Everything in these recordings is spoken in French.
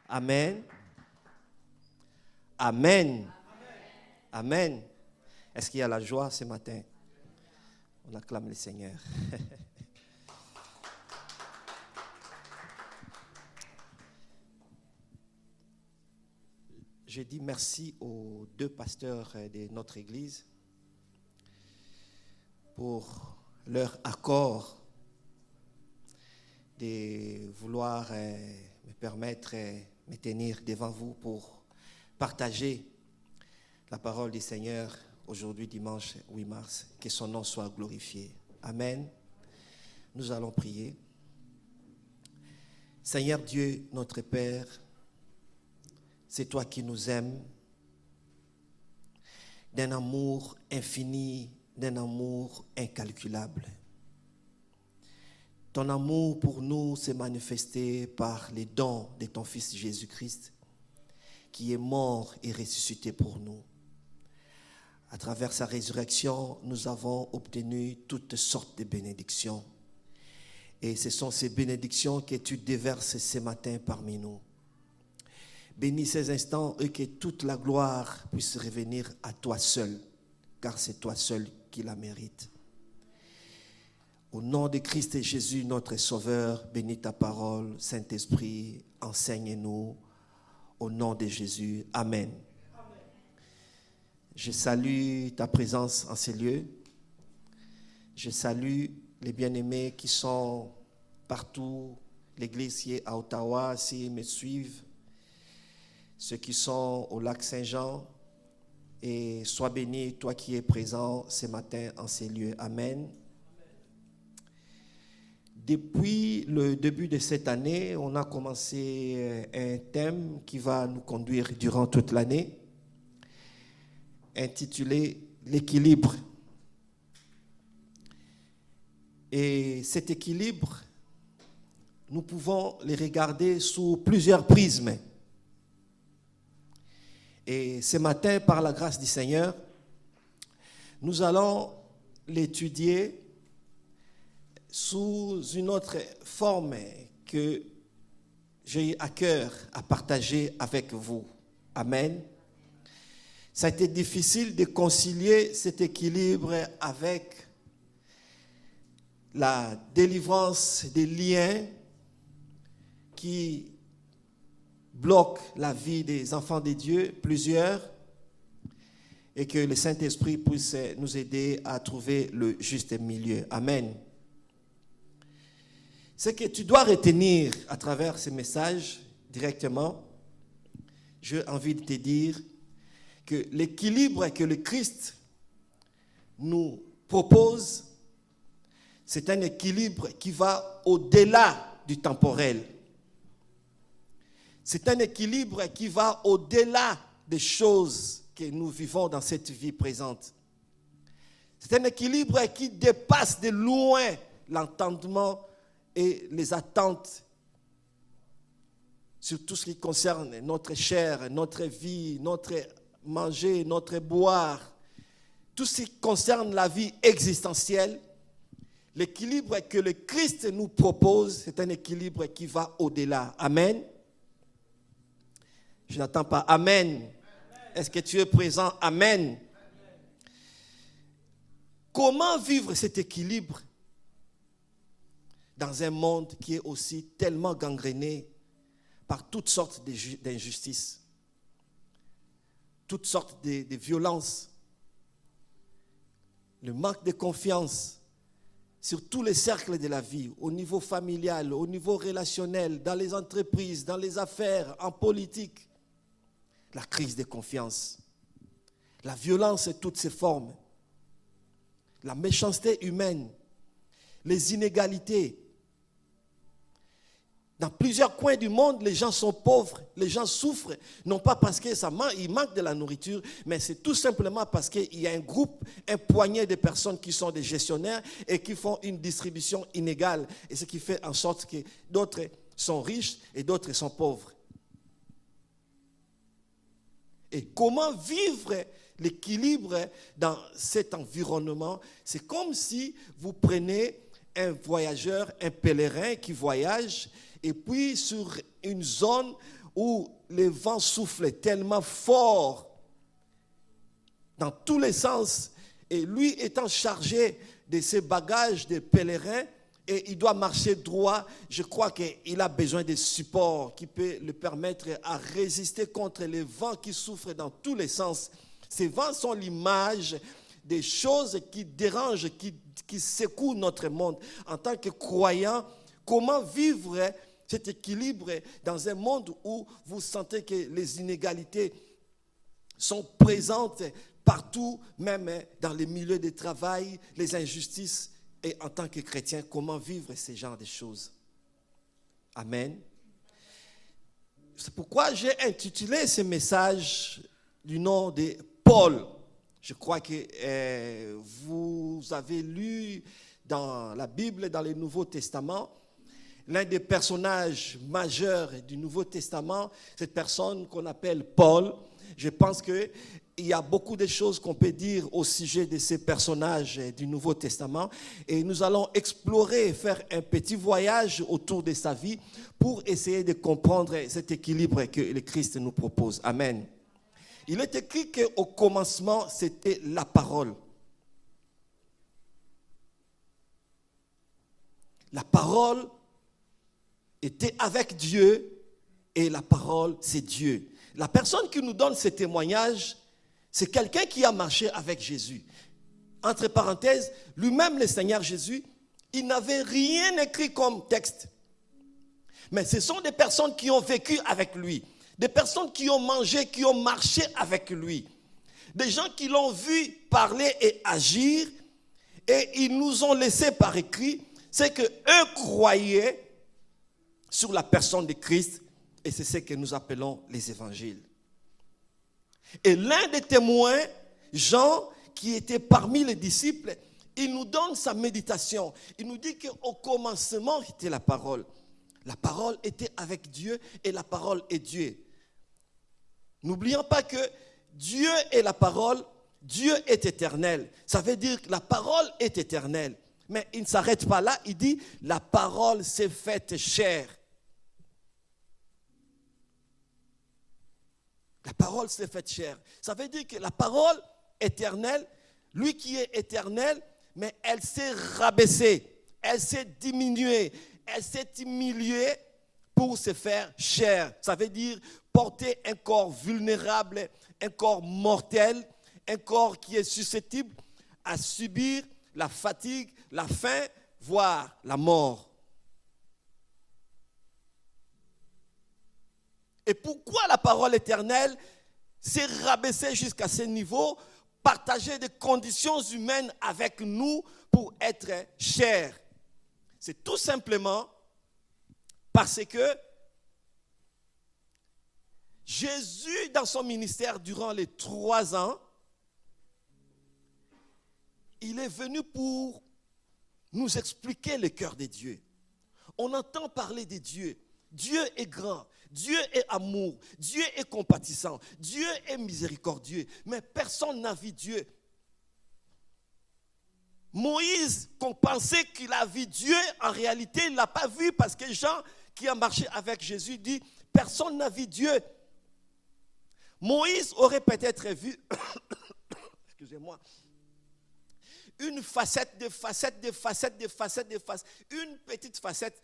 Amen. Amen. Amen. Est-ce qu'il y a la joie ce matin? On acclame le Seigneur. Je dis merci aux deux pasteurs de notre église pour leur accord de vouloir me permettre de me tenir devant vous pour partager la parole du Seigneur aujourd'hui, dimanche 8 mars. Que son nom soit glorifié. Amen. Nous allons prier. Seigneur Dieu, notre Père, c'est toi qui nous aimes d'un amour infini, d'un amour incalculable. Ton amour pour nous s'est manifesté par les dons de ton Fils Jésus-Christ, qui est mort et ressuscité pour nous. À travers sa résurrection, nous avons obtenu toutes sortes de bénédictions. Et ce sont ces bénédictions que tu déverses ce matin parmi nous. Bénis ces instants et que toute la gloire puisse revenir à toi seul, car c'est toi seul qui la mérite. Au nom de Christ et Jésus, notre Sauveur, bénis ta parole, Saint-Esprit, enseigne-nous. Au nom de Jésus, Amen. Amen. Je salue ta présence en ces lieux. Je salue les bien-aimés qui sont partout, l'église qui est à Ottawa, s'ils me suivent, ceux qui sont au lac Saint-Jean, et sois béni, toi qui es présent ce matin en ces lieux. Amen. Depuis le début de cette année, on a commencé un thème qui va nous conduire durant toute l'année, intitulé « L'équilibre ». Et cet équilibre, nous pouvons le regarder sous plusieurs prismes. Et ce matin, par la grâce du Seigneur, nous allons l'étudier sous une autre forme que j'ai à cœur à partager avec vous. Amen. Ça a été difficile de concilier cet équilibre avec la délivrance des liens qui bloquent la vie des enfants de Dieu, plusieurs, et que le Saint-Esprit puisse nous aider à trouver le juste milieu. Amen. Ce que tu dois retenir à travers ce message directement, j'ai envie de te dire que l'équilibre que le Christ nous propose, c'est un équilibre qui va au-delà du temporel. C'est un équilibre qui va au-delà des choses que nous vivons dans cette vie présente. C'est un équilibre qui dépasse de loin l'entendement et les attentes sur tout ce qui concerne notre chair, notre vie, notre manger, notre boire, tout ce qui concerne la vie existentielle. L'équilibre que le Christ nous propose, c'est un équilibre qui va au-delà. Amen. Je n'entends pas. Amen. Est-ce que tu es présent? Amen. Comment vivre cet équilibre dans un monde qui est aussi tellement gangréné par toutes sortes d'injustices, toutes sortes de violences, le manque de confiance sur tous les cercles de la vie, au niveau familial, au niveau relationnel, dans les entreprises, dans les affaires, en politique, la crise de confiance, la violence et toutes ses formes, la méchanceté humaine, les inégalités. Dans plusieurs coins du monde, les gens sont pauvres, les gens souffrent, non pas parce qu'il manque de la nourriture, mais c'est tout simplement parce qu'il y a un groupe, un poignet de personnes qui sont des gestionnaires et qui font une distribution inégale. Et ce qui fait en sorte que d'autres sont riches et d'autres sont pauvres. Et comment vivre l'équilibre dans cet environnement? C'est comme si vous prenez un voyageur, un pèlerin qui voyage, et puis sur une zone où les vents soufflent tellement fort dans tous les sens, et lui étant chargé de ses bagages de pèlerin, et il doit marcher droit, je crois qu'il a besoin de support qui peut le permettre à résister contre les vents qui souffrent dans tous les sens. Ces vents sont l'image des choses qui dérangent, qui secouent notre monde. En tant que croyant, comment vivre cet équilibre dans un monde où vous sentez que les inégalités sont présentes partout, même dans les milieux de travail, les injustices. Et en tant que chrétien, comment vivre ces genres de choses? Amen. C'est pourquoi j'ai intitulé ce message du nom de Paul. Je crois que vous avez lu dans la Bible, dans le Nouveau Testament, l'un des personnages majeurs du Nouveau Testament, cette personne qu'on appelle Paul. Je pense qu'il y a beaucoup de choses qu'on peut dire au sujet de ces personnages du Nouveau Testament. Et nous allons explorer, faire un petit voyage autour de sa vie pour essayer de comprendre cet équilibre que le Christ nous propose. Amen. Il est écrit qu'au commencement, c'était la parole. La parole était avec Dieu et la parole, c'est Dieu. La personne qui nous donne ce témoignage, c'est quelqu'un qui a marché avec Jésus. Entre parenthèses, lui-même, le Seigneur Jésus, il n'avait rien écrit comme texte. Mais ce sont des personnes qui ont vécu avec lui. Des personnes qui ont mangé, qui ont marché avec lui. Des gens qui l'ont vu parler et agir. Et ils nous ont laissé par écrit, c'est qu'eux croyaient sur la personne de Christ. Et c'est ce que nous appelons les évangiles. Et l'un des témoins, Jean, qui était parmi les disciples, il nous donne sa méditation. Il nous dit qu'au commencement était la parole. La parole était avec Dieu et la parole est Dieu. N'oublions pas que Dieu est la parole, Dieu est éternel. Ça veut dire que la parole est éternelle. Mais il ne s'arrête pas là, il dit la parole s'est faite chair. La parole s'est faite chair. Ça veut dire que la parole éternelle, lui qui est éternel, mais elle s'est rabaissée, elle s'est diminuée, elle s'est humiliée pour se faire chair. Ça veut dire porter un corps vulnérable, un corps mortel, un corps qui est susceptible à subir la fatigue, la faim, voire la mort. Et pourquoi la parole éternelle s'est rabaissée jusqu'à ce niveau, partager des conditions humaines avec nous pour être chair? C'est tout simplement parce que Jésus, dans son ministère durant les 3 ans, il est venu pour nous expliquer le cœur de Dieu. On entend parler de Dieu. Dieu est grand, Dieu est amour, Dieu est compatissant, Dieu est miséricordieux, mais personne n'a vu Dieu. Moïse, qu'on pensait qu'il a vu Dieu, en réalité, il ne l'a pas vu parce que Jean, qui a marché avec Jésus, dit « Personne n'a vu Dieu ». Moïse aurait peut-être vu, excusez-moi, une facette, une petite facette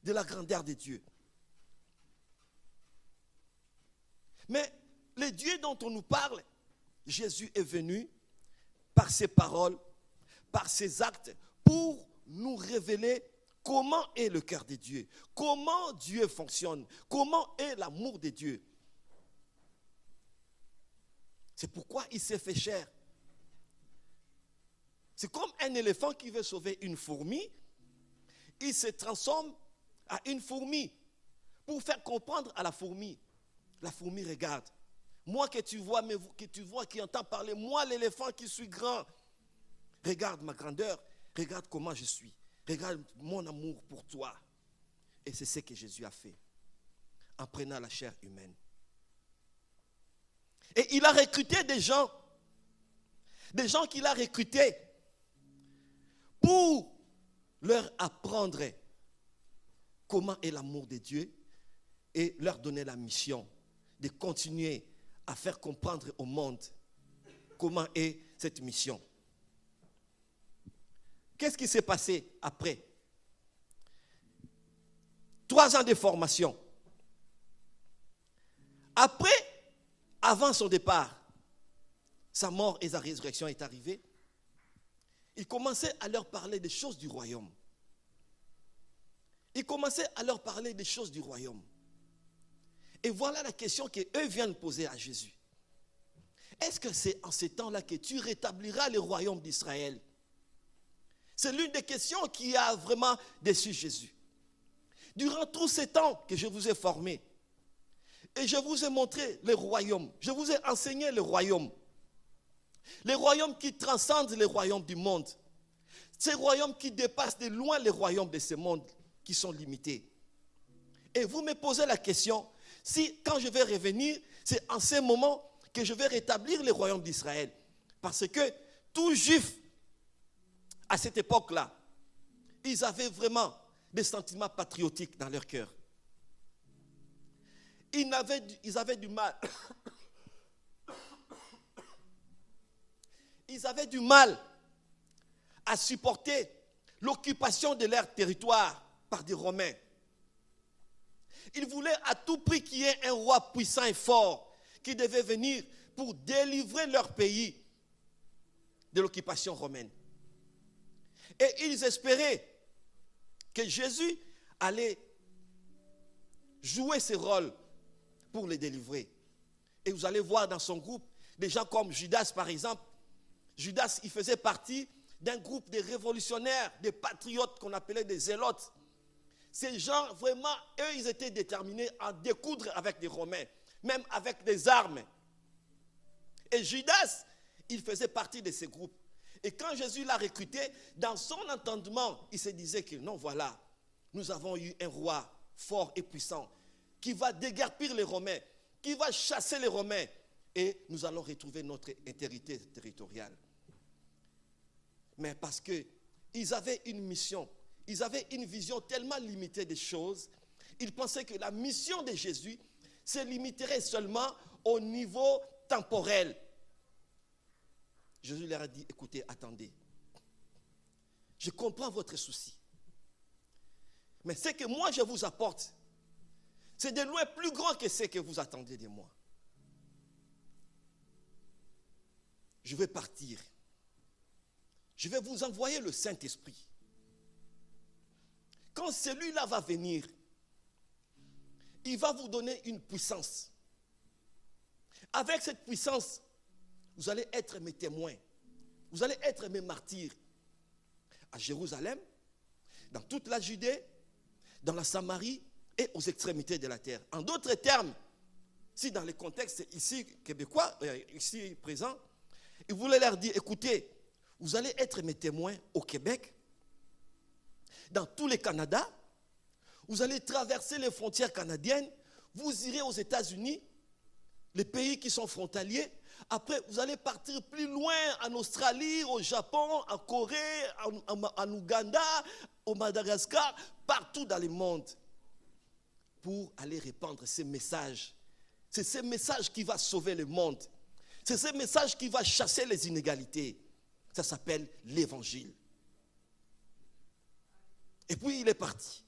de la grandeur de Dieu. Mais le Dieu dont on nous parle, Jésus est venu par ses paroles, par ses actes, pour nous révéler comment est le cœur de Dieu, comment Dieu fonctionne, comment est l'amour de Dieu. C'est pourquoi il s'est fait chair. C'est comme un éléphant qui veut sauver une fourmi, il se transforme à une fourmi pour faire comprendre à la fourmi. La fourmi regarde. Moi que tu vois, qui entends parler, moi l'éléphant qui suis grand, regarde ma grandeur, regarde comment je suis, regarde mon amour pour toi. Et c'est ce que Jésus a fait en prenant la chair humaine. Et il a recruté des gens qu'il a recrutés pour leur apprendre comment est l'amour de Dieu et leur donner la mission de continuer à faire comprendre au monde comment est cette mission. Qu'est-ce qui s'est passé après? 3 ans de formation. Après, avant son départ, sa mort et sa résurrection est arrivée. Il commençait à leur parler des choses du royaume. Il commençait à leur parler des choses du royaume. Et voilà la question qu'eux viennent poser à Jésus. Est-ce que c'est en ces temps-là que tu rétabliras le royaume d'Israël? C'est l'une des questions qui a vraiment déçu Jésus. Durant tous ces temps que je vous ai formés, et je vous ai montré le royaume, je vous ai enseigné le royaume qui transcende les royaumes du monde, ces royaumes qui dépassent de loin les royaumes de ce monde qui sont limités. Et vous me posez la question, si quand je vais revenir, c'est en ce moment que je vais rétablir le royaume d'Israël. Parce que tout juif, à cette époque-là, ils avaient vraiment des sentiments patriotiques dans leur cœur. Ils avaient du mal. Ils avaient du mal à supporter l'occupation de leur territoire par des Romains. Ils voulaient à tout prix qu'il y ait un roi puissant et fort qui devait venir pour délivrer leur pays de l'occupation romaine. Et ils espéraient que Jésus allait jouer ce rôle pour les délivrer. Et vous allez voir dans son groupe des gens comme Judas par exemple. Judas, il faisait partie d'un groupe de révolutionnaires, des patriotes qu'on appelait des zélotes. Ces gens, vraiment, eux, ils étaient déterminés à découdre avec les Romains, même avec des armes. Et Judas, il faisait partie de ces groupes. Et quand Jésus l'a recruté, dans son entendement, il se disait que non, voilà, nous avons eu un roi fort et puissant qui va déguerpir les Romains, qui va chasser les Romains, et nous allons retrouver notre intégrité territoriale. Mais parce qu'ils avaient une mission, ils avaient une vision tellement limitée des choses, ils pensaient que la mission de Jésus se limiterait seulement au niveau temporel. Jésus leur a dit, écoutez, attendez. Je comprends votre souci. Mais ce que moi je vous apporte, c'est de loin plus grand que ce que vous attendez de moi. Je vais partir. Je vais vous envoyer le Saint-Esprit. Quand celui-là va venir, il va vous donner une puissance. Avec cette puissance, vous allez être mes témoins. Vous allez être mes martyrs. À Jérusalem, dans toute la Judée, dans la Samarie et aux extrémités de la terre. En d'autres termes, si dans le contexte ici québécois, ici présent, il voulait leur dire, écoutez, vous allez être mes témoins au Québec, dans tout le Canada, vous allez traverser les frontières canadiennes, vous irez aux États-Unis, les pays qui sont frontaliers. Après, vous allez partir plus loin, en Australie, au Japon, en Corée, en Ouganda, au Madagascar, partout dans le monde, pour aller répandre ces messages. C'est ce message qui va sauver le monde. C'est ce message qui va chasser les inégalités. Ça s'appelle l'évangile. Et puis il est parti.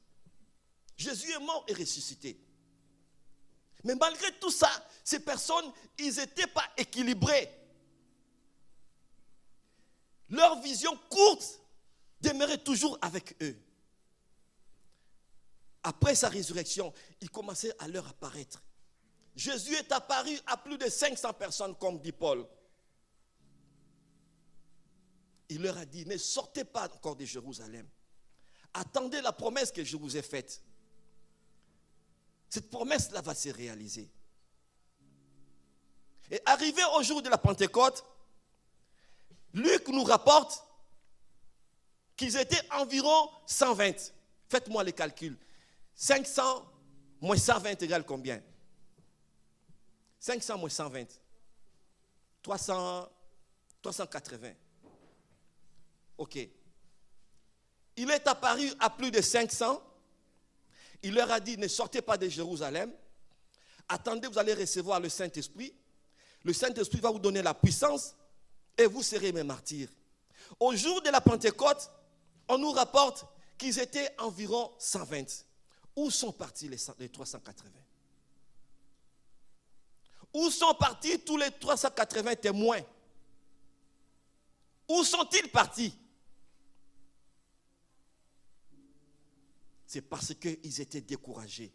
Jésus est mort et ressuscité. Mais malgré tout ça, ces personnes, ils n'étaient pas équilibrés. Leur vision courte demeurait toujours avec eux. Après sa résurrection, il commençait à leur apparaître. Jésus est apparu à plus de 500 personnes, comme dit Paul. Il leur a dit, ne sortez pas encore de Jérusalem. Attendez la promesse que je vous ai faite. Cette promesse-là va se réaliser. Et arrivé au jour de la Pentecôte, Luc nous rapporte qu'ils étaient environ 120. Faites-moi les calculs. 500 moins 120 égale combien? 500 moins 120. 380. Ok. Il est apparu à plus de 500. Il leur a dit, ne sortez pas de Jérusalem. Attendez, vous allez recevoir le Saint-Esprit. Le Saint-Esprit va vous donner la puissance et vous serez mes martyrs. Au jour de la Pentecôte, on nous rapporte qu'ils étaient environ 120. Où sont partis les 380? Où sont partis tous les 380 témoins? Où sont-ils partis? C'est parce qu'ils étaient découragés.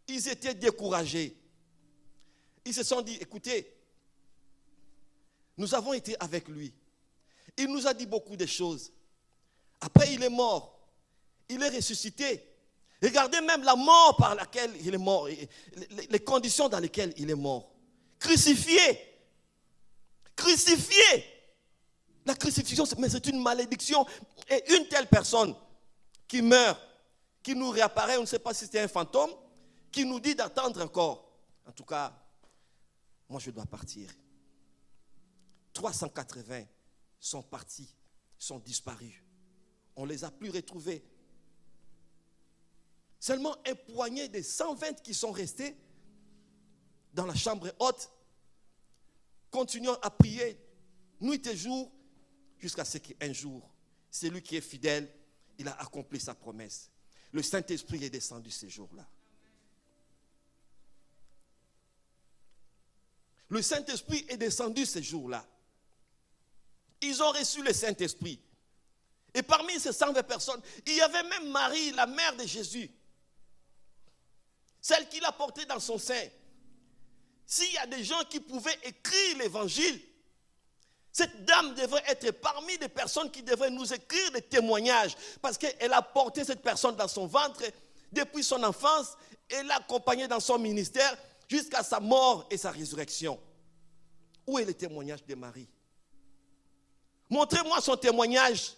Ils étaient découragés. Ils se sont dit, écoutez, nous avons été avec lui. Il nous a dit beaucoup de choses. Après, il est mort. Il est ressuscité. Regardez même la mort par laquelle il est mort, les conditions dans lesquelles il est mort. Crucifié. Crucifié. La crucifixion, mais c'est une malédiction. Et une telle personne qui meurt, qui nous réapparaît, on ne sait pas si c'est un fantôme, qui nous dit d'attendre encore. En tout cas, moi je dois partir. 380 sont partis, sont disparus. On ne les a plus retrouvés. Seulement un poignet de 120 qui sont restés dans la chambre haute, continuant à prier nuit et jour, jusqu'à ce qu'un jour, celui qui est fidèle, il a accompli sa promesse. Le Saint-Esprit est descendu ces jours-là. Le Saint-Esprit est descendu ces jours-là. Ils ont reçu le Saint-Esprit. Et parmi ces 120 personnes, il y avait même Marie, la mère de Jésus. Celle qu'il a portée dans son sein. S'il y a des gens qui pouvaient écrire l'évangile, cette dame devrait être parmi les personnes qui devraient nous écrire des témoignages. Parce qu'elle a porté cette personne dans son ventre depuis son enfance et l'a accompagnée dans son ministère jusqu'à sa mort et sa résurrection. Où est le témoignage de Marie? Montrez-moi son témoignage.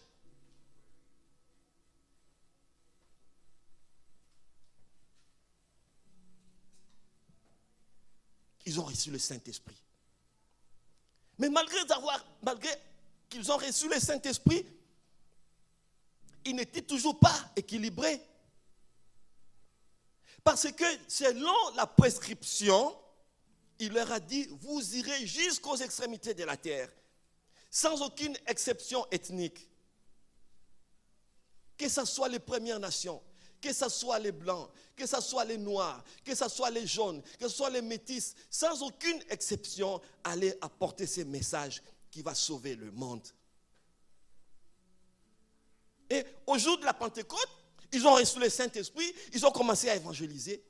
Ils ont reçu le Saint-Esprit. Mais malgré qu'ils ont reçu le Saint-Esprit, ils n'étaient toujours pas équilibrés. Parce que selon la prescription, il leur a dit, vous irez jusqu'aux extrémités de la terre, sans aucune exception ethnique. Que ce soit les Premières Nations, que ce soit les Blancs, que ce soit les Noirs, que ce soit les Jaunes, que ce soit les Métis, sans aucune exception, allez apporter ces messages qui vont sauver le monde. Et au jour de la Pentecôte, ils ont reçu le Saint-Esprit, ils ont commencé à évangéliser.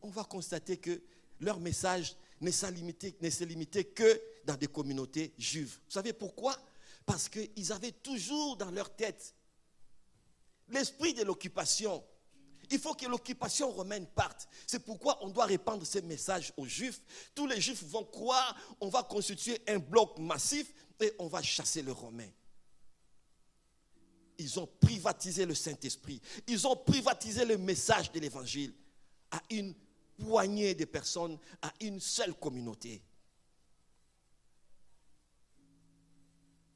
On va constater que leur message ne s'est limité que dans des communautés juives. Vous savez pourquoi? Parce qu'ils avaient toujours dans leur tête l'esprit de l'occupation. Il faut que l'occupation romaine parte. C'est pourquoi on doit répandre ces messages aux Juifs. Tous les Juifs vont croire, on va constituer un bloc massif et on va chasser les Romains. Ils ont privatisé le Saint-Esprit. Ils ont privatisé le message de l'Évangile à une poignée de personnes, à une seule communauté.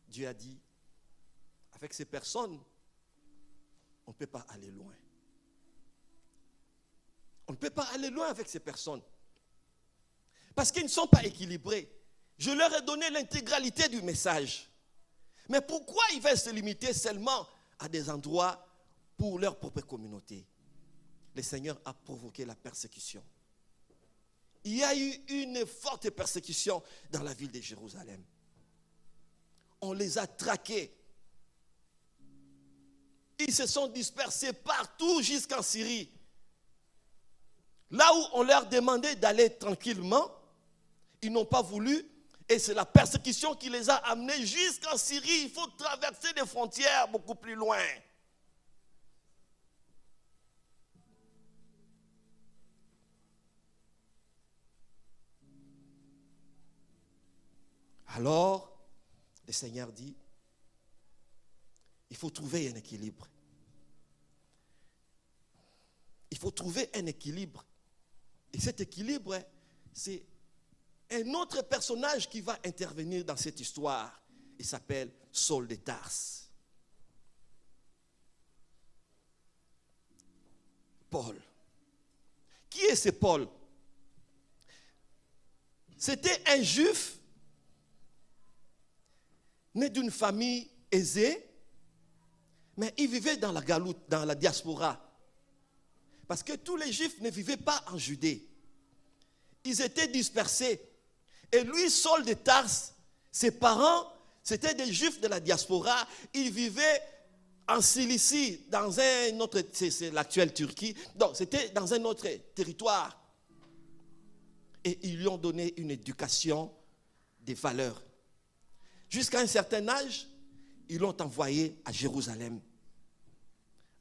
Dieu a dit, avec ces personnes, on ne peut pas aller loin. On ne peut pas aller loin avec ces personnes. Parce qu'ils ne sont pas équilibrés. Je leur ai donné l'intégralité du message. Mais pourquoi ils veulent se limiter seulement à des endroits pour leur propre communauté? Le Seigneur a provoqué la persécution. Il y a eu une forte persécution dans la ville de Jérusalem. On les a traqués. Ils se sont dispersés partout jusqu'en Syrie. Là où on leur demandait d'aller tranquillement, ils n'ont pas voulu. Et c'est la persécution qui les a amenés jusqu'en Syrie. Il faut traverser des frontières beaucoup plus loin. Alors, le Seigneur dit, il faut trouver un équilibre. Il faut trouver un équilibre. Et cet équilibre, c'est un autre personnage qui va intervenir dans cette histoire. Il s'appelle Saul de Tarse. Paul. Qui est ce Paul? C'était un juif né d'une famille aisée, mais il vivait dans la galoute, dans la diaspora. Parce que tous les juifs ne vivaient pas en Judée. Ils étaient dispersés. Et lui, Saul de Tarse, ses parents, c'était des juifs de la diaspora. Ils vivaient en Cilicie, dans un autre, c'est l'actuelle Turquie. Donc, c'était dans un autre territoire. Et ils lui ont donné une éducation des valeurs. Jusqu'à un certain âge, ils l'ont envoyé à Jérusalem.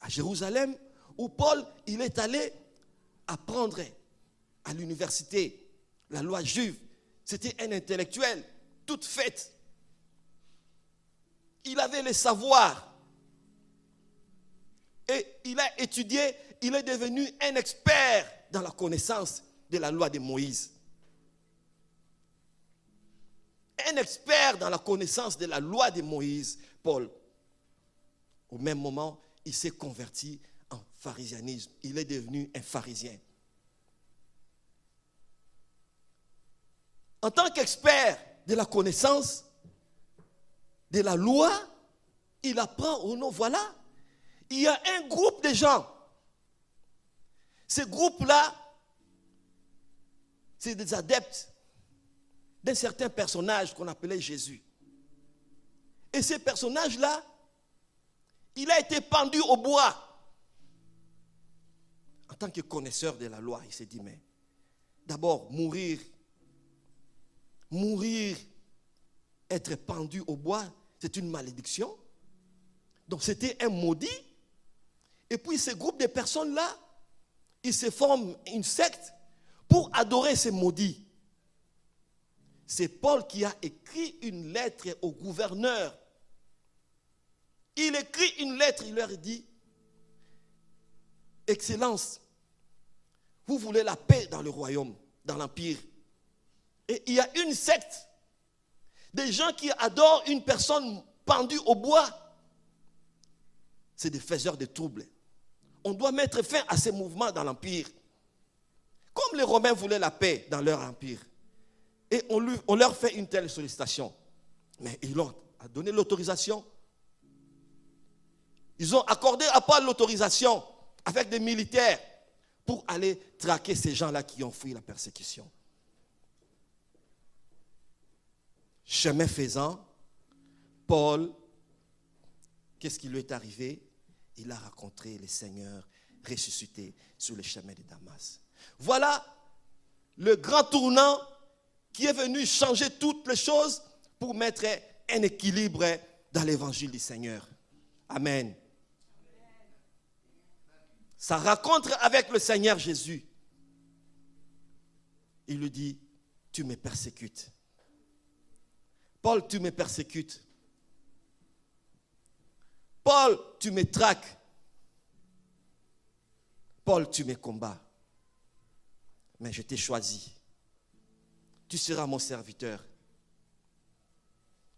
À Jérusalem, où Paul, il est allé apprendre à l'université la loi juive. C'était un intellectuel, toute faite. Il avait les savoirs. Et il a étudié, il est devenu un expert dans la connaissance de la loi de Moïse. Un expert dans la connaissance de la loi de Moïse, Paul. Au même moment, il s'est converti en pharisianisme. Il est devenu un pharisien. En tant qu'expert de la connaissance de la loi, il apprend au nom, voilà, il y a un groupe de gens. Ce groupe-là, c'est des adeptes d'un certain personnage qu'on appelait Jésus. Et ce personnage-là, il a été pendu au bois. En tant que connaisseur de la loi, il s'est dit, mais d'abord, mourir, être pendu au bois, c'est une malédiction. Donc c'était un maudit. Et puis ce groupe de personnes-là, ils se forment une secte pour adorer ces maudits. C'est Paul qui a écrit une lettre au gouverneur. Il écrit une lettre, il leur dit, Excellence, vous voulez la paix dans le royaume, dans l'empire. Et il y a une secte, des gens qui adorent une personne pendue au bois. C'est des faiseurs de troubles. On doit mettre fin à ces mouvements dans l'empire. Comme les Romains voulaient la paix dans leur empire. Et on leur fait une telle sollicitation. Mais ils ont donné l'autorisation. Ils ont accordé à Paul l'autorisation avec des militaires pour aller traquer ces gens-là qui ont fui la persécution. Chemin faisant, Paul, qu'est-ce qui lui est arrivé? Il a rencontré le Seigneur ressuscité sur le chemin de Damas. Voilà le grand tournant qui est venu changer toutes les choses pour mettre un équilibre dans l'évangile du Seigneur. Amen. Sa rencontre avec le Seigneur Jésus, il lui dit, tu me persécutes. Paul, tu me persécutes. Paul, tu me traques. Paul, tu me combats. Mais je t'ai choisi. Tu seras mon serviteur.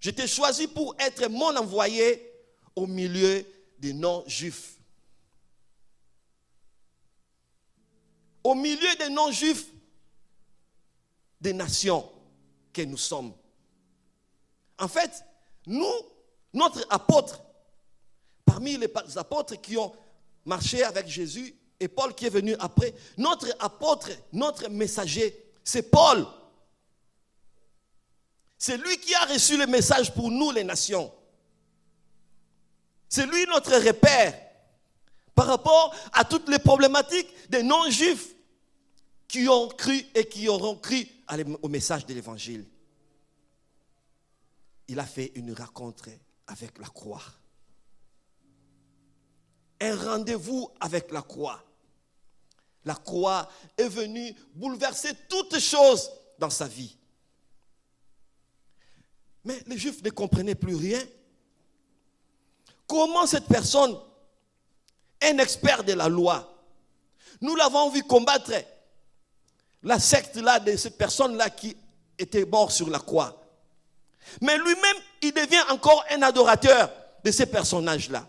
Je t'ai choisi pour être mon envoyé au milieu des non-juifs. Au milieu des non-juifs, des nations que nous sommes. En fait, nous, notre apôtre, parmi les apôtres qui ont marché avec Jésus, et Paul qui est venu après, notre apôtre, notre messager, c'est Paul. C'est lui qui a reçu le message pour nous, les nations. C'est lui notre repère par rapport à toutes les problématiques des non-juifs qui ont cru et qui auront cru au message de l'évangile. Il a fait une rencontre avec la croix. Un rendez-vous avec la croix. La croix est venue bouleverser toutes choses dans sa vie. Mais les Juifs ne comprenaient plus rien. Comment cette personne, un expert de la loi, nous l'avons vu combattre la secte là de cette personne là qui était morte sur la croix. Mais lui-même, il devient encore un adorateur de ces personnages-là.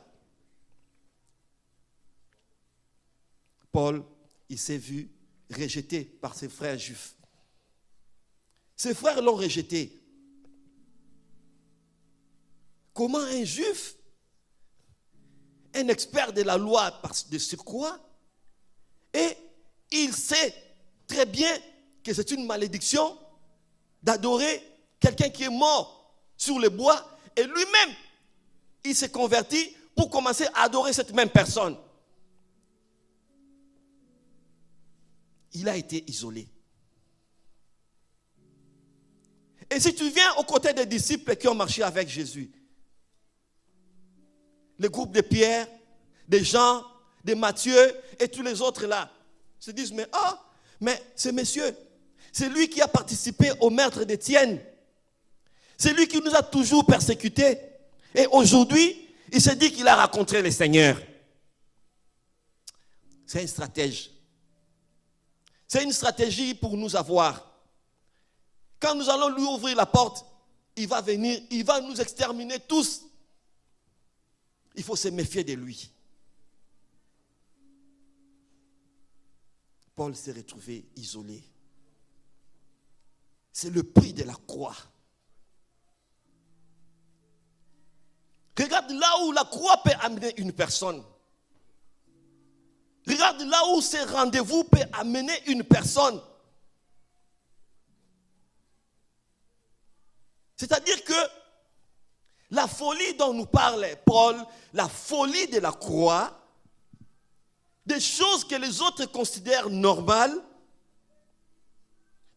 Paul, il s'est vu rejeté par ses frères juifs. Ses frères l'ont rejeté. Comment un juif, un expert de la loi de surcroît, et il sait très bien que c'est une malédiction d'adorer quelqu'un qui est mort sur le bois, et lui-même, il s'est converti pour commencer à adorer cette même personne. Il a été isolé. Et si tu viens aux côtés des disciples qui ont marché avec Jésus, le groupe de Pierre, de Jean, de Matthieu et tous les autres là, se disent, mais c'est monsieur, c'est lui qui a participé au meurtre d'Étienne. C'est lui qui nous a toujours persécutés. Et aujourd'hui, il se dit qu'il a rencontré le Seigneur. C'est un stratège. C'est une stratégie pour nous avoir. Quand nous allons lui ouvrir la porte, il va venir, il va nous exterminer tous. Il faut se méfier de lui. Paul s'est retrouvé isolé. C'est le prix de la croix. Regarde là où la croix peut amener une personne. Regarde là où ce rendez-vous peut amener une personne. C'est-à-dire que la folie dont nous parle Paul, la folie de la croix, des choses que les autres considèrent normales,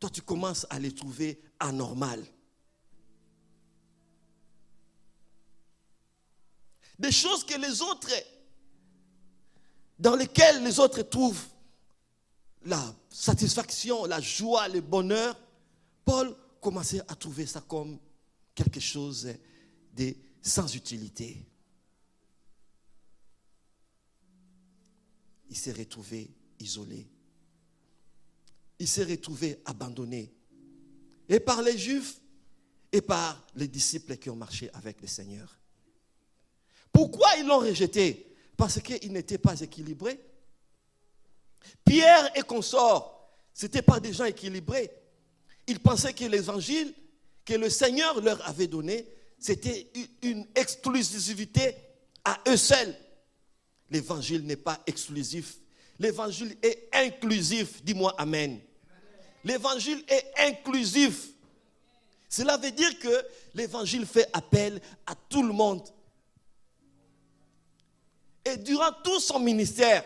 toi tu commences à les trouver anormales. Des choses que les autres, dans lesquelles les autres trouvent la satisfaction, la joie, le bonheur, Paul commençait à trouver ça comme quelque chose de sans utilité. Il s'est retrouvé isolé. Il s'est retrouvé abandonné. Et par les Juifs et par les disciples qui ont marché avec le Seigneur. Pourquoi ils l'ont rejeté? Parce qu'il n'était pas équilibré. Pierre et consorts, ce n'étaient pas des gens équilibrés. Ils pensaient que l'évangile que le Seigneur leur avait donné, c'était une exclusivité à eux seuls. L'évangile n'est pas exclusif. L'évangile est inclusif. Dis-moi amen. L'évangile est inclusif. Cela veut dire que l'évangile fait appel à tout le monde. Et durant tout son ministère,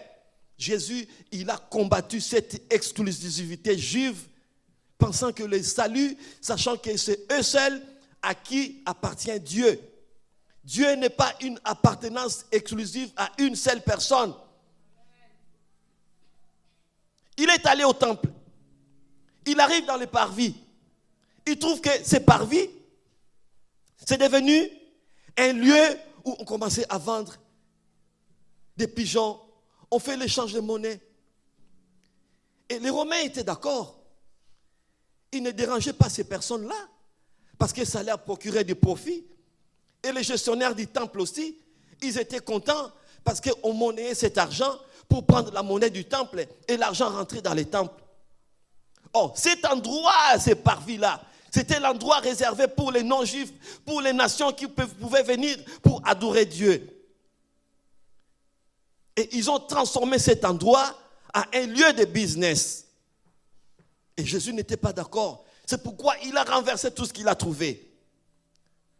Jésus, il a combattu cette exclusivité juive, pensant que le salut, sachant que c'est eux seuls à qui appartient Dieu. Dieu n'est pas une appartenance exclusive à une seule personne. Il est allé au temple. Il arrive dans les parvis. Il trouve que ces parvis, c'est devenu un lieu où on commençait à vendre des pigeons. On fait l'échange de monnaie. Et les Romains étaient d'accord. Ils ne dérangeaient pas ces personnes-là parce que ça leur procurait du profit. Et les gestionnaires du temple aussi, ils étaient contents parce qu'on monnayait cet argent pour prendre la monnaie du temple et l'argent rentrait dans les temples. Oh, cet endroit, ces parvis-là, c'était l'endroit réservé pour les non-juifs, pour les nations qui pouvaient venir pour adorer Dieu. Et ils ont transformé cet endroit en un lieu de business. Et Jésus n'était pas d'accord. C'est pourquoi il a renversé tout ce qu'il a trouvé.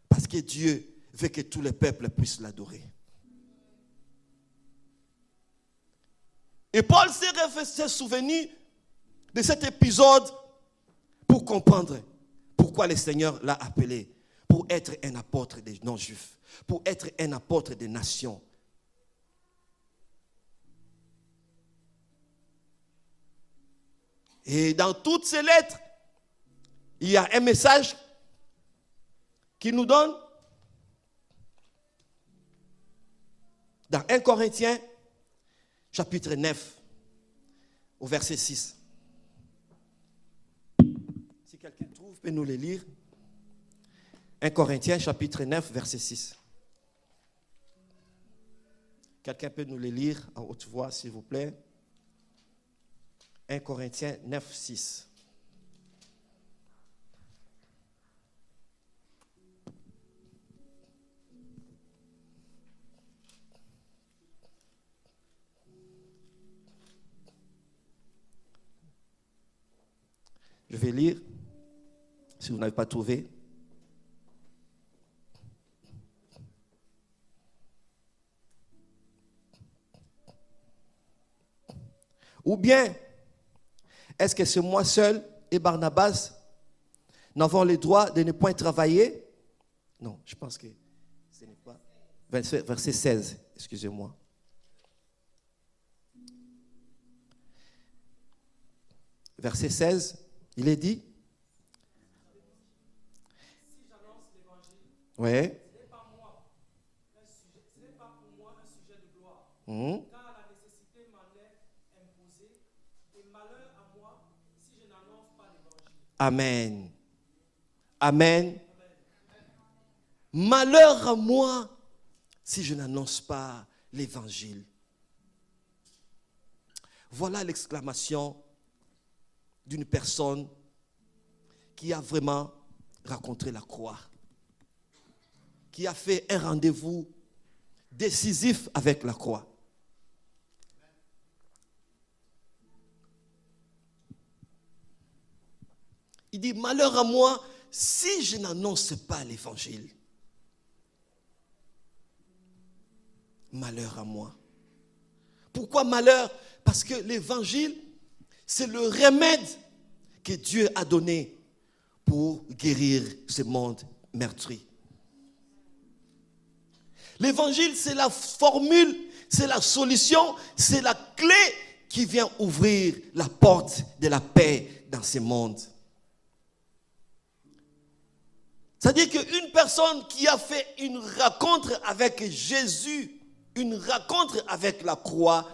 Parce que Dieu veut que tous les peuples puissent l'adorer. Et Paul s'est souvenu de cet épisode pour comprendre pourquoi le Seigneur l'a appelé. Pour être un apôtre des non-juifs. Pour être un apôtre des nations. Et dans toutes ces lettres, il y a un message qui nous donne dans 1 Corinthiens, chapitre 9, au verset 6. Si quelqu'un trouve, peut nous le lire. 1 Corinthiens chapitre 9, verset 6. Quelqu'un peut nous le lire à haute voix, s'il vous plaît. 1 Corinthiens 9, 6. Je vais lire, si vous n'avez pas trouvé. Ou bien, est-ce que c'est moi seul et Barnabas n'avons le droit de ne point travailler? Non, je pense que ce n'est pas. Verset 16, excusez-moi. Verset 16, il est dit. Si j'annonce l'évangile, Oui. ce n'est pas pour moi un sujet de gloire. Car la nécessité m'en est imposée, et malheur à moi si je n'annonce pas l'évangile. Amen. Amen. Malheur à moi si je n'annonce pas l'évangile. Voilà l'exclamation d'une personne qui a vraiment rencontré la croix, qui a fait un rendez-vous décisif avec la croix. Il dit, malheur à moi si je n'annonce pas l'évangile. Malheur à moi. Pourquoi malheur? Parce que l'évangile, c'est le remède que Dieu a donné pour guérir ce monde meurtri. L'évangile, c'est la formule, c'est la solution, c'est la clé qui vient ouvrir la porte de la paix dans ce monde. C'est-à-dire qu'une personne qui a fait une rencontre avec Jésus, une rencontre avec la croix,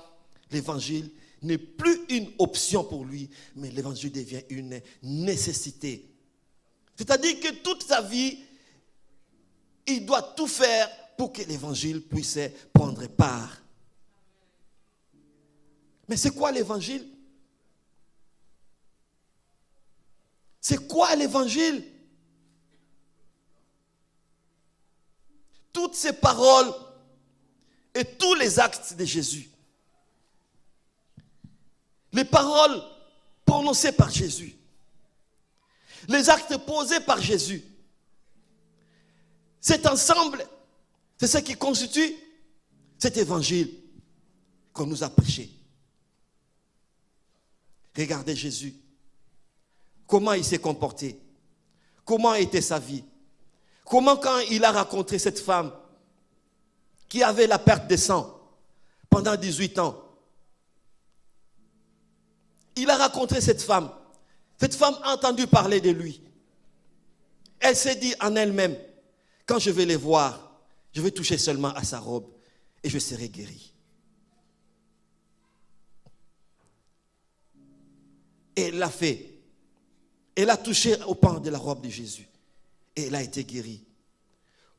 l'évangile n'est plus une option pour lui, mais l'évangile devient une nécessité. C'est-à-dire que toute sa vie, il doit tout faire pour que l'évangile puisse prendre part. Mais c'est quoi l'évangile? C'est quoi l'évangile? Toutes ces paroles et tous les actes de Jésus. Les paroles prononcées par Jésus. Les actes posés par Jésus. Cet ensemble, c'est ce qui constitue cet évangile qu'on nous a prêché. Regardez Jésus. Comment il s'est comporté. Comment était sa vie. Comment quand il a rencontré cette femme qui avait la perte de sang pendant 18 ans. Il a rencontré cette femme. Cette femme a entendu parler de lui. Elle s'est dit en elle-même, quand je vais les voir, je vais toucher seulement à sa robe et je serai guéri. Et elle l'a fait. Elle a touché au pan de la robe de Jésus. Et elle a été guérie.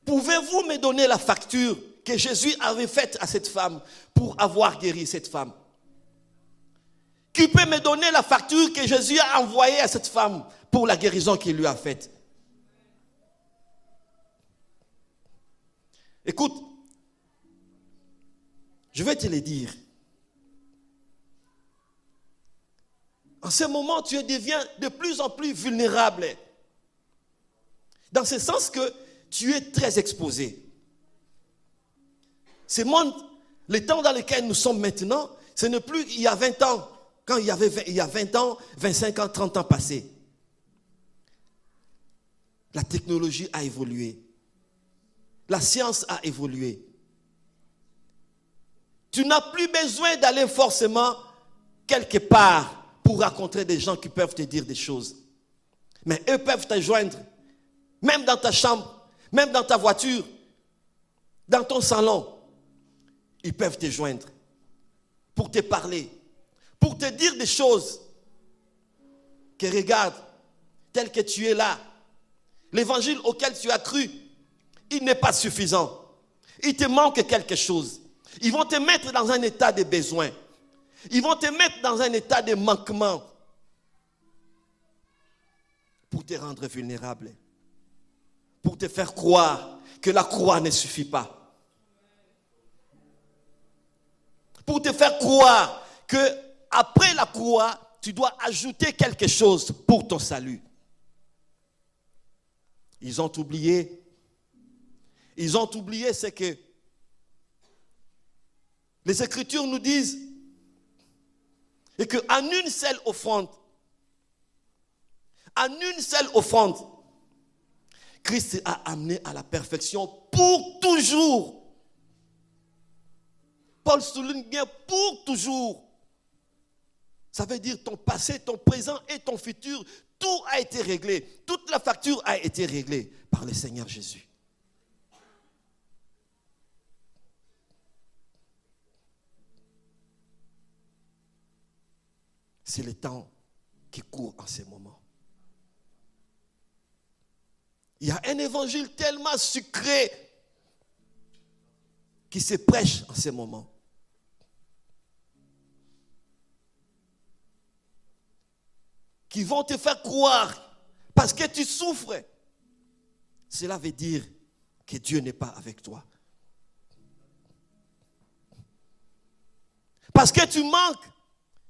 Pouvez-vous me donner la facture que Jésus avait faite à cette femme pour avoir guéri cette femme? Qui peut me donner la facture que Jésus a envoyée à cette femme pour la guérison qu'il lui a faite? Écoute, je vais te le dire. En ce moment, tu deviens de plus en plus vulnérable. Dans ce sens que tu es très exposé. Ce monde, le temps dans lequel nous sommes maintenant, ce n'est plus il y a 20 ans, quand il y a 20 ans, 25 ans, 30 ans passés. La technologie a évolué. La science a évolué. Tu n'as plus besoin d'aller forcément quelque part pour rencontrer des gens qui peuvent te dire des choses. Mais eux peuvent te joindre, même dans ta chambre, même dans ta voiture, dans ton salon. Ils peuvent te joindre pour te parler, pour te dire des choses que regarde, tel que tu es là, L'évangile auquel tu as cru, il n'est pas suffisant. Il te manque quelque chose. Ils vont te mettre dans un état de besoin. Ils vont te mettre dans un état de manquement pour te rendre vulnérable, pour te faire croire que la croix ne suffit pas, pour te faire croire que après la croix, tu dois ajouter quelque chose pour ton salut. Ils ont oublié ce que les Écritures nous disent, et qu'en une seule offrande, Christ a amené à la perfection pour toujours. Paul souligne bien pour toujours. Ça veut dire ton passé, ton présent et ton futur, tout a été réglé. Toute la facture a été réglée par le Seigneur Jésus. C'est le temps qui court en ces moments. Il y a un évangile tellement sucré qui se prêche en ces moments. Qui vont te faire croire parce que tu souffres. Cela veut dire que Dieu n'est pas avec toi. Parce que tu manques,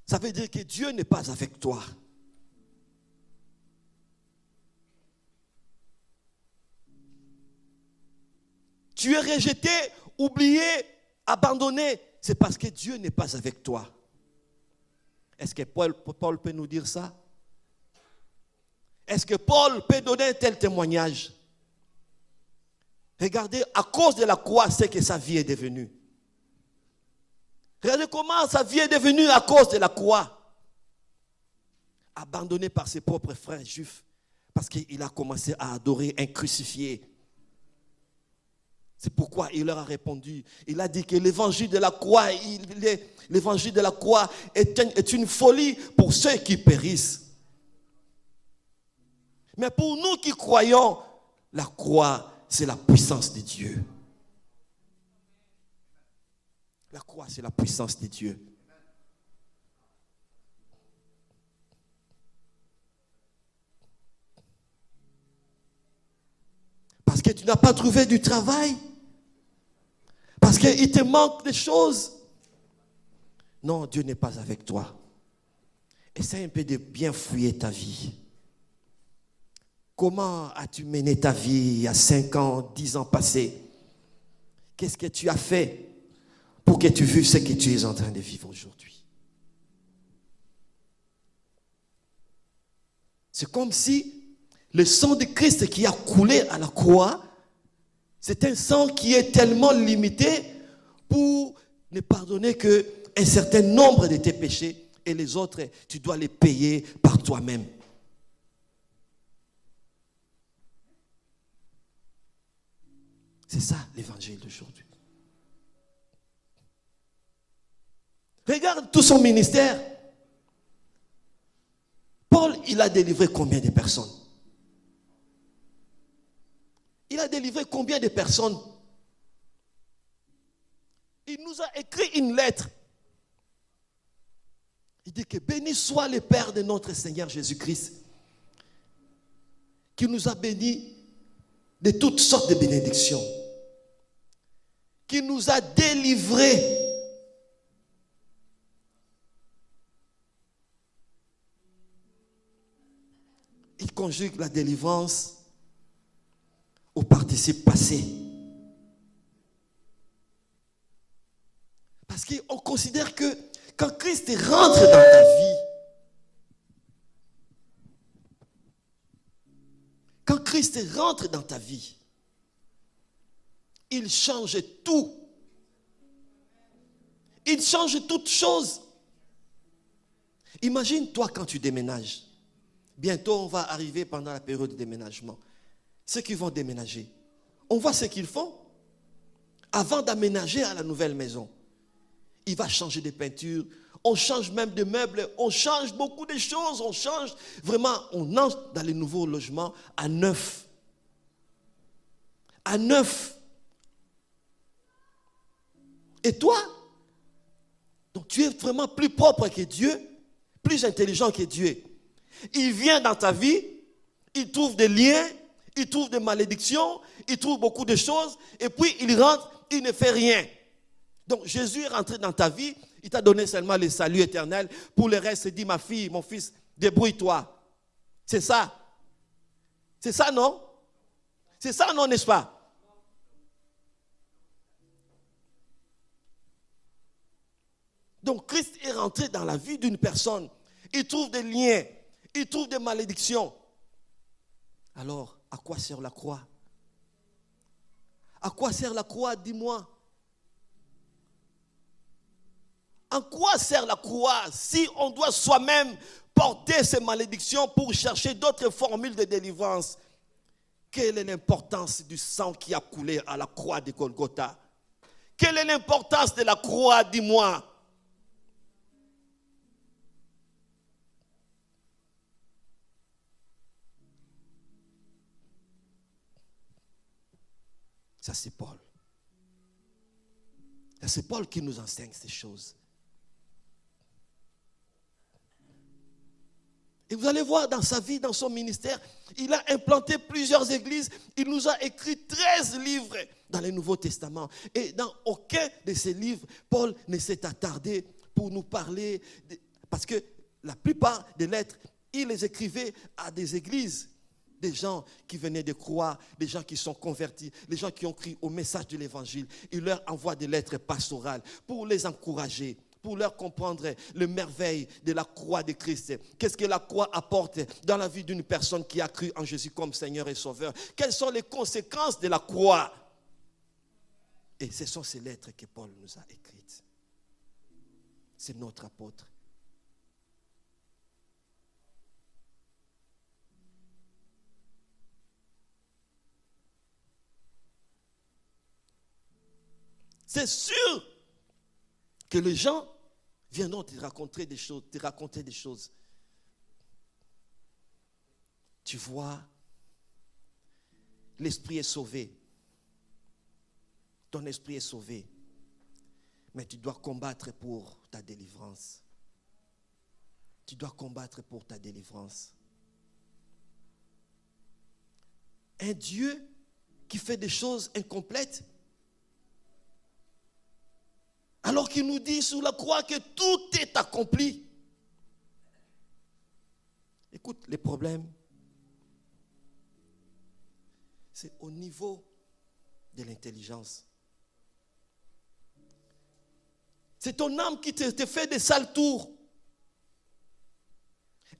ça veut dire que Dieu n'est pas avec toi. Tu es rejeté, oublié, abandonné. C'est parce que Dieu n'est pas avec toi. Est-ce que Paul peut nous dire ça? Est-ce que Paul peut donner un tel témoignage? Regardez, à cause de la croix, c'est que sa vie est devenue. Regardez comment sa vie est devenue à cause de la croix. Abandonné par ses propres frères juifs, parce qu'il a commencé à adorer un crucifié. C'est pourquoi il leur a répondu. Il a dit que l'évangile de la croix, est une folie pour ceux qui périssent. Mais pour nous qui croyons, la croix, c'est la puissance de Dieu. La croix, c'est la puissance de Dieu. Parce que tu n'as pas trouvé du travail. Parce qu'il te manque des choses. Non, Dieu n'est pas avec toi. Essaye un peu de bien fouiller ta vie. Comment as-tu mené ta vie il y a 5 ans, 10 ans passés? Qu'est-ce que tu as fait pour que tu vives ce que tu es en train de vivre aujourd'hui? C'est comme si le sang de Christ qui a coulé à la croix, c'est un sang qui est tellement limité pour ne pardonner qu'un certain nombre de tes péchés et les autres, tu dois les payer par toi-même. C'est ça l'évangile d'aujourd'hui. Regarde tout son ministère. Paul, il a délivré combien de personnes? Il a délivré combien de personnes? Il nous a écrit une lettre. Il dit que béni soit le Père de notre Seigneur Jésus-Christ, qui nous a bénis de toutes sortes de bénédictions, qui nous a délivrés il conjugue la délivrance au participe passé. Parce qu'on considère que quand Christ rentre dans ta vie, quand Christ rentre dans ta vie, il change tout. Il change toutes choses. Imagine-toi quand tu déménages. Bientôt, on va arriver pendant la période de déménagement. Ceux qui vont déménager, on voit ce qu'ils font. Avant d'aménager à la nouvelle maison, il va changer de peinture, on change même de meubles, on change beaucoup de choses, on change. Vraiment, on entre dans les nouveaux logements à neuf. à neuf. Et toi, donc tu es vraiment plus propre que Dieu, plus intelligent que Dieu. Il vient dans ta vie, il trouve des liens, il trouve des malédictions, il trouve beaucoup de choses, et puis il rentre, il ne fait rien. Donc Jésus est rentré dans ta vie, il t'a donné seulement le salut éternel. Pour le reste, il dit, ma fille, mon fils, débrouille-toi. C'est ça. C'est ça, non? C'est ça, non, n'est-ce pas? Donc Christ est rentré dans la vie d'une personne. Il trouve des liens, il trouve des malédictions. Alors, à quoi sert la croix? À quoi sert la croix, dis-moi? En quoi sert la croix si on doit soi-même porter ces malédictions pour chercher d'autres formules de délivrance? Quelle est l'importance du sang qui a coulé à la croix de Golgotha? Quelle est l'importance de la croix, dis-moi? Ça, c'est Paul. C'est Paul qui nous enseigne ces choses. Et vous allez voir dans sa vie, dans son ministère, il a implanté plusieurs églises. Il nous a écrit 13 livres dans le Nouveau Testament. Et dans aucun de ces livres, Paul ne s'est attardé pour nous parler. Parce que la plupart des lettres, il les écrivait à des églises. Des gens qui venaient de croire, des gens qui sont convertis, des gens qui ont cru au message de l'évangile. Il leur envoie des lettres pastorales pour les encourager, pour leur comprendre le merveille de la croix de Christ. Qu'est-ce que la croix apporte dans la vie d'une personne qui a cru en Jésus comme Seigneur et Sauveur? Quelles sont les conséquences de la croix? Et ce sont ces lettres que Paul nous a écrites. C'est notre apôtre. C'est sûr que les gens viendront te raconter des choses, Tu vois, l'esprit est sauvé. Ton esprit est sauvé. Mais tu dois combattre pour ta délivrance. Tu dois combattre pour ta délivrance. Un Dieu qui fait des choses incomplètes, alors qu'il nous dit sur la croix que tout est accompli. Écoute, les problèmes, c'est au niveau de l'intelligence. C'est ton âme qui te fait des sales tours.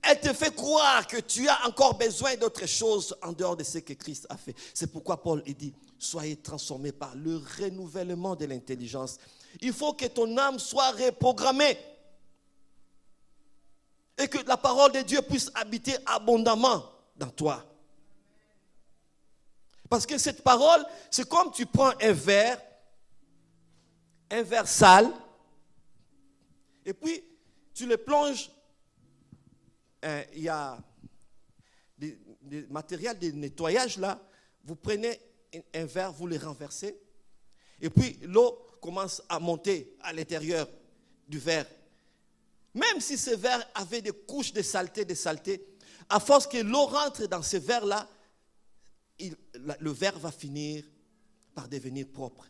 Elle te fait croire que tu as encore besoin d'autre chose en dehors de ce que Christ a fait. C'est pourquoi Paul dit, soyez transformés par le renouvellement de l'intelligence. Il faut que ton âme soit reprogrammée. Et que la parole de Dieu puisse habiter abondamment dans toi. Parce que cette parole, c'est comme tu prends un verre sale, et puis tu le plonges. Il y a des matériels de nettoyage là. Vous prenez un verre, vous le renversez, et puis l'eau commence à monter à l'intérieur du verre. Même si ce verre avait des couches de saleté, à force que l'eau rentre dans ce verre-là, le verre va finir par devenir propre.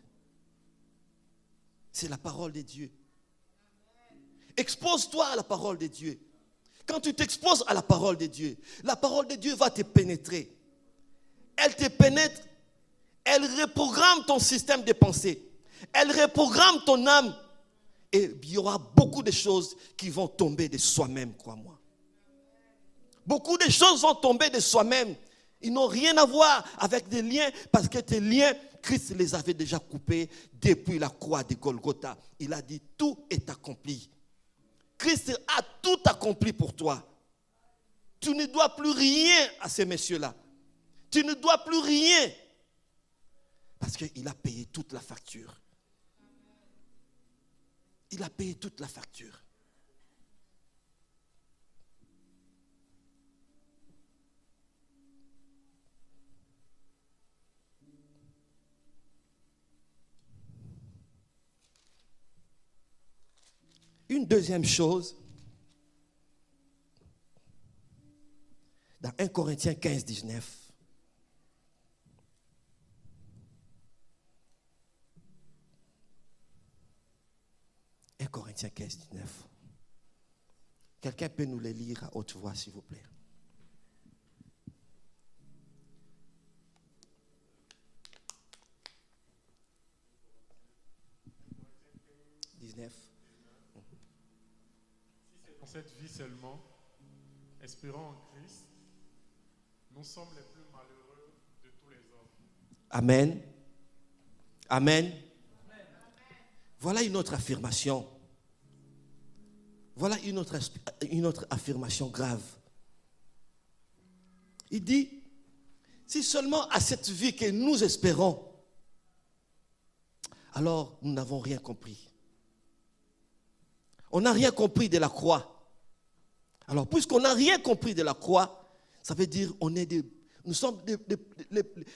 C'est la parole de Dieu. Expose-toi à la parole de Dieu. Quand tu t'exposes à la parole de Dieu, la parole de Dieu va te pénétrer. Elle te pénètre, elle reprogramme ton système de pensée. Elle reprogramme ton âme. Et il y aura beaucoup de choses qui vont tomber de soi-même, crois-moi. Beaucoup de choses vont tomber de soi-même. Ils n'ont rien à voir avec des liens, parce que tes liens, Christ les avait déjà coupés depuis la croix de Golgotha. Il a dit, tout est accompli. Christ a tout accompli pour toi. Tu ne dois plus rien à ces messieurs-là. Tu ne dois plus rien. Parce qu'il a payé toute la facture. Il a payé toute la facture. une deuxième chose, dans 1 Corinthiens 15, 19, Corinthiens 15, 19. Quelqu'un peut nous les lire à haute voix, s'il vous plaît. Si c'est dans cette vie seulement, espérant en Christ, nous sommes les plus malheureux de tous les hommes. Amen. Amen. Voilà une autre affirmation. Voilà une autre affirmation grave. Il dit, si seulement à cette vie que nous espérons, alors nous n'avons rien compris. On n'a rien compris de la croix. Alors, puisqu'on n'a rien compris de la croix, ça veut dire nous sommes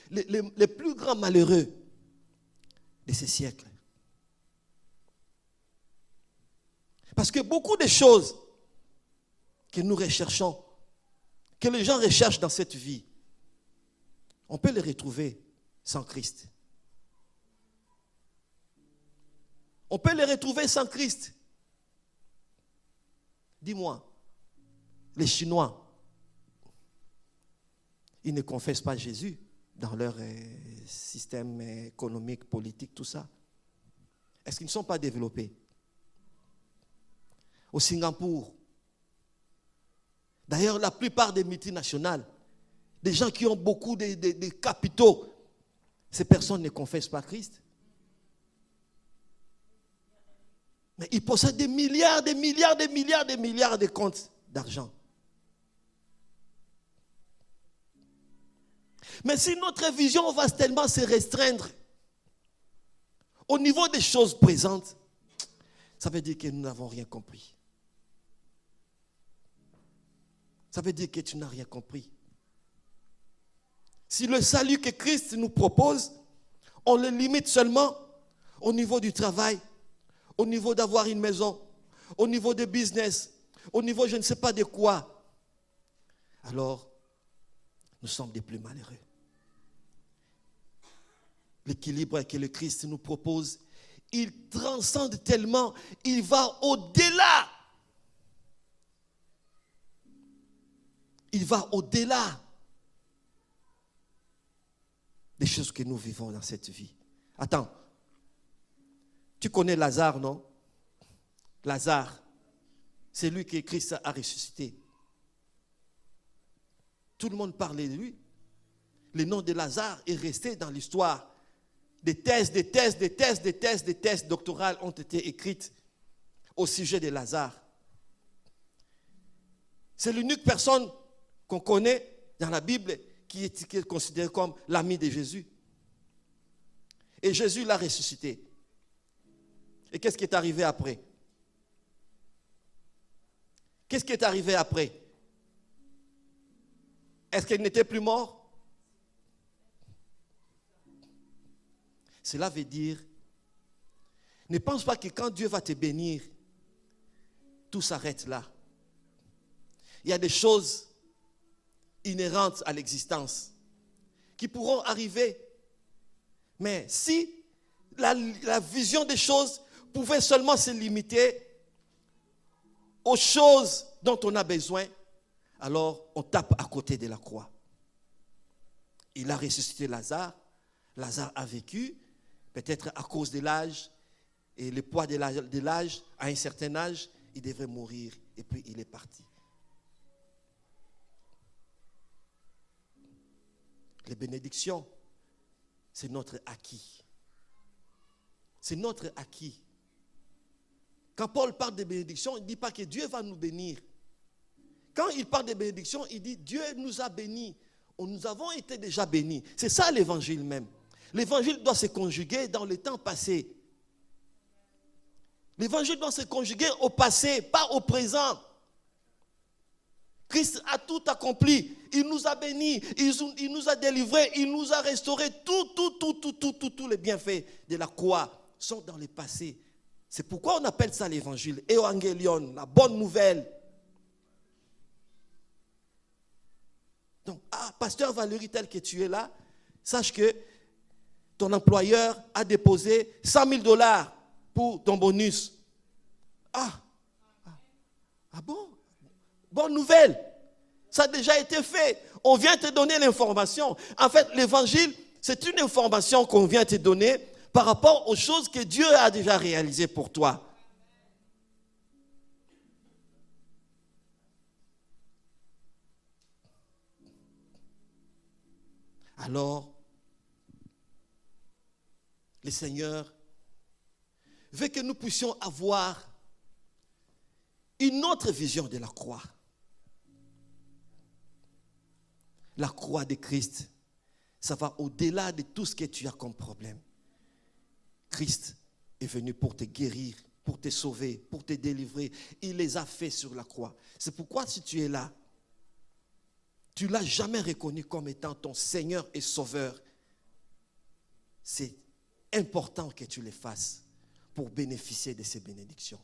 les plus grands malheureux de ces siècles. Parce que beaucoup de choses que nous recherchons, que les gens recherchent dans cette vie, on peut les retrouver sans Christ. On peut les retrouver sans Christ. Dis-moi, les Chinois, ils ne confessent pas Jésus dans leur système économique, politique, tout ça. Est-ce qu'ils ne sont pas développés? Au Singapour. D'ailleurs, la plupart des multinationales, des gens qui ont beaucoup de capitaux, ces personnes ne confessent pas Christ. Mais ils possèdent des milliards de comptes d'argent. Mais si notre vision va tellement se restreindre au niveau des choses présentes, ça veut dire que nous n'avons rien compris. Ça veut dire que tu n'as rien compris. Si le salut que Christ nous propose, on le limite seulement au niveau du travail, au niveau d'avoir une maison, au niveau de business, au niveau je ne sais pas de quoi, alors nous sommes des plus malheureux. L'équilibre que le Christ nous propose, il transcende tellement, il va au-delà. Il va au-delà des choses que nous vivons dans cette vie. Attends, tu connais Lazare, non? Lazare, c'est lui que Christ a ressuscité. Tout le monde parlait de lui. Le nom de Lazare est resté dans l'histoire. Des thèses doctorales ont été écrites au sujet de Lazare. C'est l'unique personne qu'on connaît dans la Bible qui est considéré comme l'ami de Jésus. Et Jésus l'a ressuscité. Et qu'est-ce qui est arrivé après? Qu'est-ce qui est arrivé après? Est-ce qu'il n'était plus mort? Cela veut dire, ne pense pas que quand Dieu va te bénir, tout s'arrête là. Il y a des choses inhérentes à l'existence qui pourront arriver. Mais si la vision des choses pouvait seulement se limiter aux choses dont on a besoin, alors on tape à côté de la croix. Il a ressuscité Lazare. Lazare a vécu, peut-être à cause de l'âge et le poids de l'âge, à un certain âge, il devrait mourir et puis il est parti. Les bénédictions, c'est notre acquis. C'est notre acquis. Quand Paul parle de bénédictions, il ne dit pas que Dieu va nous bénir. Quand il parle de bénédictions, il dit Dieu nous a bénis. Nous avons été déjà bénis. C'est ça l'évangile même. L'évangile doit se conjuguer dans le temps passé. L'évangile doit se conjuguer au passé, pas au présent. Christ a tout accompli. Il nous a bénis, il nous a délivrés, il nous a restaurés. Tous les bienfaits de la croix sont dans le passé. C'est pourquoi on appelle ça l'évangile. Évangélion, la bonne nouvelle. Donc, pasteur Valérie, tel que tu es là, sache que ton employeur a déposé 100 000 $ pour ton bonus. Ah bon? Bonne nouvelle. Ça a déjà été fait. On vient te donner l'information. En fait, l'évangile, c'est une information qu'on vient te donner par rapport aux choses que Dieu a déjà réalisées pour toi. Alors, le Seigneur veut que nous puissions avoir une autre vision de la croix. La croix de Christ, ça va au-delà de tout ce que tu as comme problème. Christ est venu pour te guérir, pour te sauver, pour te délivrer. Il les a fait sur la croix. C'est pourquoi si tu es là, tu ne l'as jamais reconnu comme étant ton Seigneur et Sauveur. C'est important que tu le fasses pour bénéficier de ces bénédictions.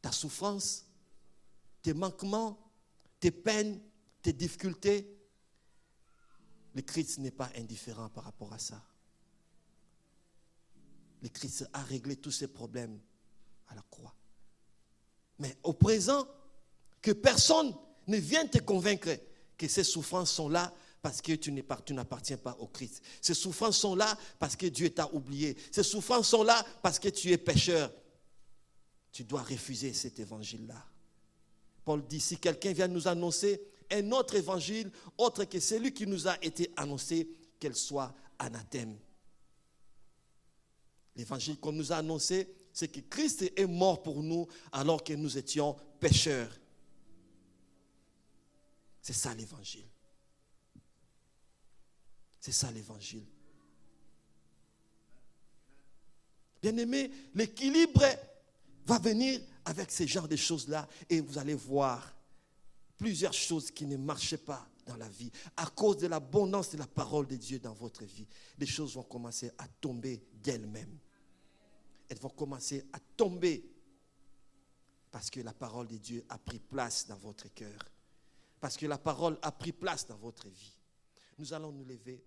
Ta souffrance, tes manquements, tes peines, tes difficultés, le Christ n'est pas indifférent par rapport à ça. Le Christ a réglé tous ces problèmes à la croix. Mais au présent, que personne ne vienne te convaincre que ces souffrances sont là parce que tu n'appartiens pas au Christ. Ces souffrances sont là parce que Dieu t'a oublié. Ces souffrances sont là parce que tu es pécheur. Tu dois refuser cet évangile-là. Paul dit, si quelqu'un vient nous annoncer un autre évangile, autre que celui qui nous a été annoncé, qu'elle soit anathème. L'évangile qu'on nous a annoncé, c'est que Christ est mort pour nous alors que nous étions pécheurs. C'est ça l'évangile. C'est ça l'évangile. Bien-aimés, l'équilibre va venir avec ce genre de choses-là et vous allez voir plusieurs choses qui ne marchaient pas dans la vie. À cause de l'abondance de la parole de Dieu dans votre vie, les choses vont commencer à tomber d'elles-mêmes. Elles vont commencer à tomber parce que la parole de Dieu a pris place dans votre cœur. Parce que la parole a pris place dans votre vie. Nous allons nous lever.